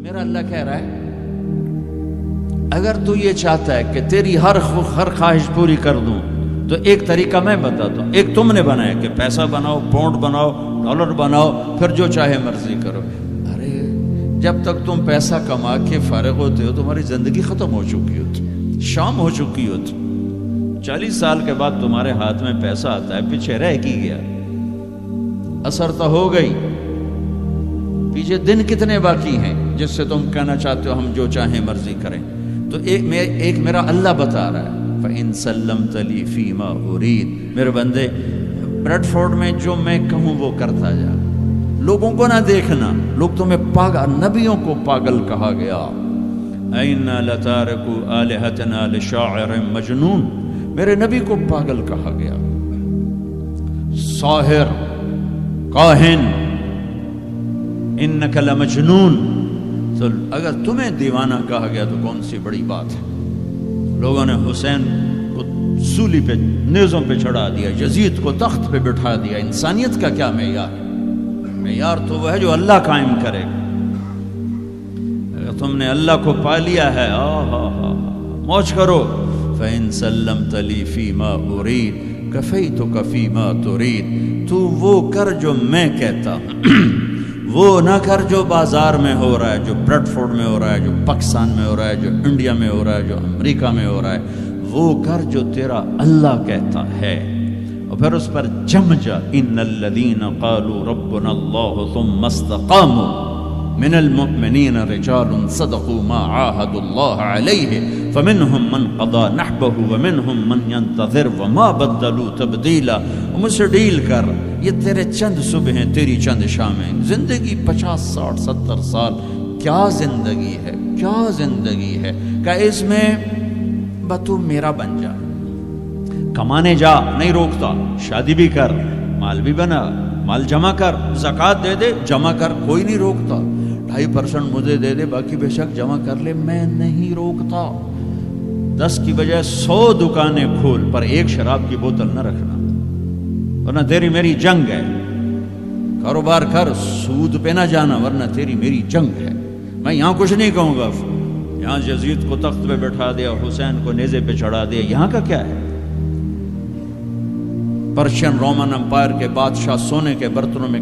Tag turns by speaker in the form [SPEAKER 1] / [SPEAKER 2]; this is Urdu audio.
[SPEAKER 1] میرا اللہ کہہ رہا ہے اگر تو یہ چاہتا ہے کہ تیری ہر خواہش پوری کر دوں تو ایک طریقہ میں بتاتا ہوں. ایک تم نے بنایا کہ پیسہ بناؤ، پاؤنڈ بناؤ، ڈالر بناؤ، پھر جو چاہے مرضی کرو. ارے جب تک تم پیسہ کما کے فارغ ہوتے ہو تمہاری زندگی ختم ہو چکی ہوتی، شام ہو چکی ہوتی. 40 سال کے بعد تمہارے ہاتھ میں پیسہ آتا ہے، پیچھے رہ کی گیا، اثر تو ہو گئی. پیچھے دن کتنے باقی ہیں جس سے تم کہنا چاہتے ہو ہم جو چاہیں مرضی کریں. تو ایک میرا اللہ بتا رہا ہے فَإِن سَلَّمْتَ لِي فِي مَا أُرِيدُ. میرے بندے بریڈ فورڈ میں جو میں کہوں وہ کرتا جا، لوگوں کو نہ دیکھنا. لوگ تمہیں پاگل، نبیوں کو پاگل کہا گیا. اَإِنَّا لَتَارِكُو آلِهَتَنَا لِشَاعِرٍ مَجْنُونٍ. میرے نبی کو پاگل کہا گیا، ساحر، کاہن، اِنَّكَ لَمَجْنُونَ. تو اگر تمہیں دیوانہ کہا گیا تو کون سی بڑی بات ہے. لوگوں نے حسین کو سولی پہ، نیزوں پہ چڑھا دیا، یزید کو تخت پہ بٹھا دیا. انسانیت کا کیا معیار ہے؟ معیار تو وہ ہے جو اللہ قائم کرے گا. اگر تم نے اللہ کو پا لیا ہے موج کرو. فَإِن سَلَّمْتَ لِي فِي مَا أُرِيدُ كَفَيْتُكَ فِي مَا تُرِيدُ. تو وہ کر جو میں کہتا ہوں، وہ نہ کر جو بازار میں ہو رہا ہے، جو بریڈ فورڈ میں ہو رہا ہے، جو پاکستان میں ہو رہا ہے، جو انڈیا میں ہو رہا ہے، جو امریکہ میں ہو رہا ہے. وہ کر جو تیرا اللہ کہتا ہے. اور پھر اس پر جم جا. ان الذین قالوا ربنا اللہ ثم استقاموا من المؤمنین رجال صدقوا ما عاهدوا اللہ علیہ فمنهم من قضى نحبه ومنهم من ينتظر وما بدلوا تبدیلا. مجھ سے ڈیل کر، یہ تیرے چند صبح ہیں، تیری چند شامیں. زندگی 50 60 70 سال، کیا زندگی ہے، کیا زندگی ہے. کہ اس میں تو میرا بن جا، کمانے جا، نہیں روکتا. شادی بھی کر، مال بھی بنا، مال جمع کر، زکوٰۃ دے دے، جمع کر، کوئی نہیں روکتا. 2.5% مجھے دے دے، باقی بے شک جمع کر لے، میں نہیں روکتا. 10 کی بجائے 100 دکانیں کھول، پر ایک شراب کی بوتل نہ رکھنا، ورنہ تیری میری جنگ ہے. کاروبار کر، سود پہ نہ جانا، ورنہ تیری میری جنگ ہے. میں یہاں کچھ نہیں کہوں گا. یہاں یزید کو تخت پہ بٹھا دیا، حسین کو نیزے پہ چڑھا دیا، یہاں کا کیا ہے؟ پرشین رومن امپائر کے بادشاہ سونے کے برتنوں میں